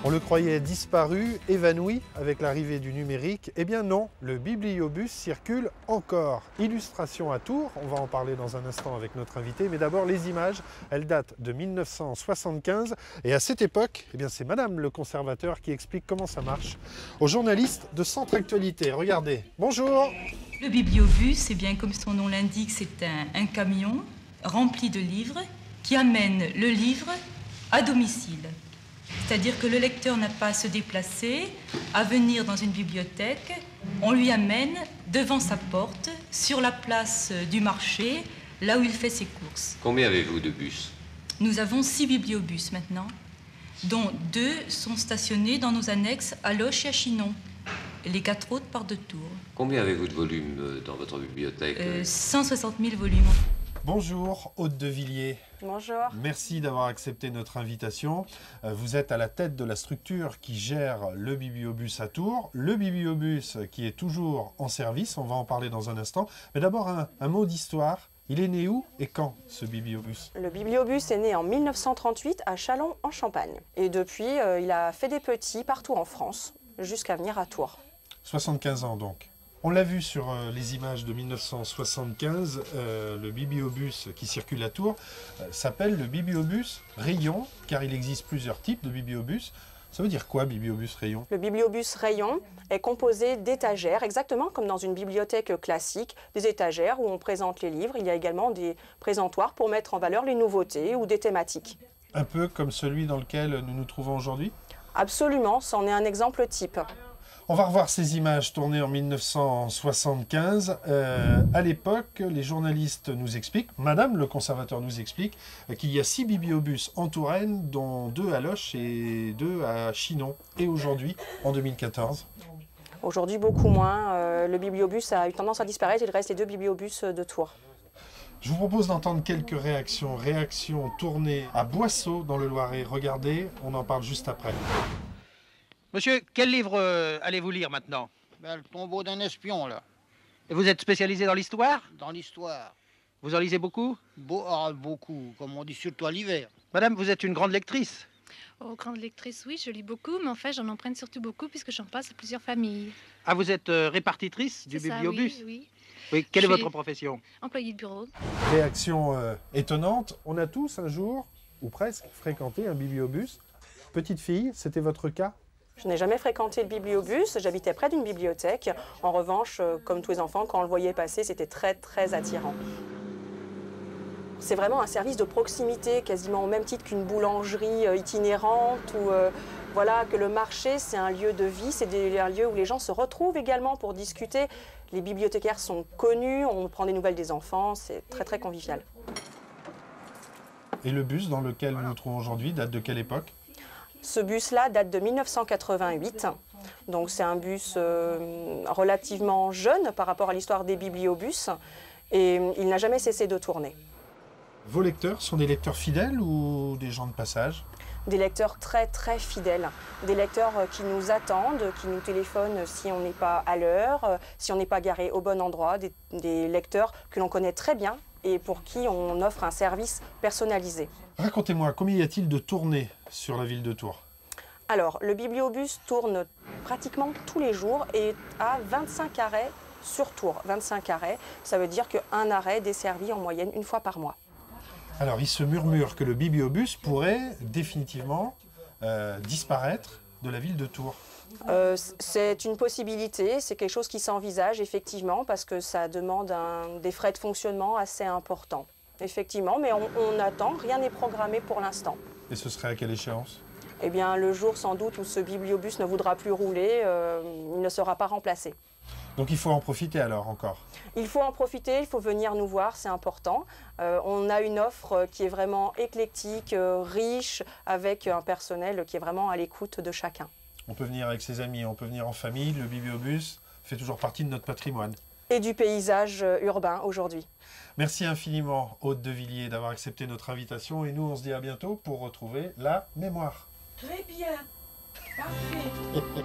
On le croyait disparu, évanoui avec l'arrivée du numérique. Eh bien non, le bibliobus circule encore. Illustration à Tours, on va en parler dans un instant avec notre invité, mais d'abord les images, elles datent de 1975 et à cette époque, eh bien c'est Madame le conservateur qui explique comment ça marche aux journalistes de Centre Actualité. Regardez, bonjour. Le bibliobus, eh bien, comme son nom l'indique, c'est un camion rempli de livres qui amène le livre à domicile. C'est-à-dire que le lecteur n'a pas à se déplacer, à venir dans une bibliothèque. On lui amène devant sa porte, sur la place du marché, là où il fait ses courses. Combien avez-vous de bus? Nous avons 6 bibliobus maintenant, dont 2 sont stationnés dans nos annexes à Loches et à Chinon. Les 4 autres partent de Tours. Combien avez-vous de volumes dans votre bibliothèque? 160 000 volumes. Bonjour, Aude de Villiers. Bonjour. Merci d'avoir accepté notre invitation. Vous êtes à la tête de la structure qui gère le bibliobus à Tours. Le bibliobus qui est toujours en service, on va en parler dans un instant. Mais d'abord, un mot d'histoire. Il est né où et quand, ce bibliobus? Le bibliobus est né en 1938 à Châlons en Champagne. Et depuis, il a fait des petits partout en France, jusqu'à venir à Tours. 75 ans donc. On l'a vu sur les images de 1975, le bibliobus qui circule à Tours s'appelle le bibliobus rayon, car il existe plusieurs types de bibliobus. Ça veut dire quoi, bibliobus rayon? Le bibliobus rayon est composé d'étagères, exactement comme dans une bibliothèque classique, des étagères où on présente les livres. Il y a également des présentoirs pour mettre en valeur les nouveautés ou des thématiques. Un peu comme celui dans lequel nous nous trouvons aujourd'hui? Absolument, c'en est un exemple type. On va revoir ces images tournées en 1975. À l'époque, les journalistes nous expliquent, Madame le conservateur nous explique, qu'il y a 6 bibliobus en Touraine, dont 2 à Loches et 2 à Chinon. Et aujourd'hui, en 2014? Aujourd'hui, beaucoup moins. Le bibliobus a eu tendance à disparaître. Il reste les 2 bibliobus de Tours. Je vous propose d'entendre quelques réactions. Réactions tournées à Boisseau, dans le Loiret. Regardez, on en parle juste après. Monsieur, quel livre allez-vous lire maintenant? Ben, le tombeau d'un espion, là, Et vous êtes spécialisé dans l'histoire? dans l'histoire. Vous en lisez beaucoup? Beaucoup, comme on dit, surtout à l'hiver. Madame, vous êtes une grande lectrice. Oh, grande lectrice, oui, je lis beaucoup, mais en fait, j'en emprunte surtout beaucoup puisque j'en passe à plusieurs familles. Ah, vous êtes répartitrice du C'est ça, bibliobus? oui, oui. Oui, quelle est Je votre suis- profession? Employée de bureau. Réaction étonnante. On a tous un jour, ou presque, fréquenté un bibliobus. Petite fille, c'était votre cas? Je n'ai jamais fréquenté le bibliobus, j'habitais près d'une bibliothèque. En revanche, comme tous les enfants, quand on le voyait passer, c'était très très attirant. C'est vraiment un service de proximité, quasiment au même titre qu'une boulangerie itinérante ou voilà, que le marché, c'est un lieu de vie, c'est un lieu où les gens se retrouvent également pour discuter. Les bibliothécaires sont connus, on prend des nouvelles des enfants, c'est très très convivial. Et le bus dans lequel nous nous trouvons aujourd'hui date de quelle époque? Ce bus-là date de 1988, donc c'est un bus relativement jeune par rapport à l'histoire des bibliobus et il n'a jamais cessé de tourner. Vos lecteurs sont des lecteurs fidèles ou des gens de passage? Des lecteurs très très fidèles, des lecteurs qui nous attendent, qui nous téléphonent si on n'est pas à l'heure, si on n'est pas garé au bon endroit, des lecteurs que l'on connaît très bien et pour qui on offre un service personnalisé. Racontez-moi, combien y a-t-il de tournées sur la ville de Tours? Alors, le bibliobus tourne pratiquement tous les jours et a 25 arrêts sur Tours. 25 arrêts, ça veut dire qu'un arrêt est desservi en moyenne une fois par mois. Alors, il se murmure que le bibliobus pourrait définitivement disparaître de la ville de Tours. C'est une possibilité, c'est quelque chose qui s'envisage effectivement parce que ça demande des frais de fonctionnement assez importants. Effectivement, mais on attend, rien n'est programmé pour l'instant. Et ce serait à quelle échéance? Eh bien, le jour sans doute où ce bibliobus ne voudra plus rouler, il ne sera pas remplacé. Donc il faut en profiter alors encore. Il faut en profiter, il faut venir nous voir, c'est important. On a une offre qui est vraiment éclectique, riche, avec un personnel qui est vraiment à l'écoute de chacun. On peut venir avec ses amis, on peut venir en famille, le bibliobus fait toujours partie de notre patrimoine. Et du paysage urbain aujourd'hui. Merci infiniment, Aude de Villiers, d'avoir accepté notre invitation et nous on se dit à bientôt pour retrouver la mémoire. Très bien. Parfait.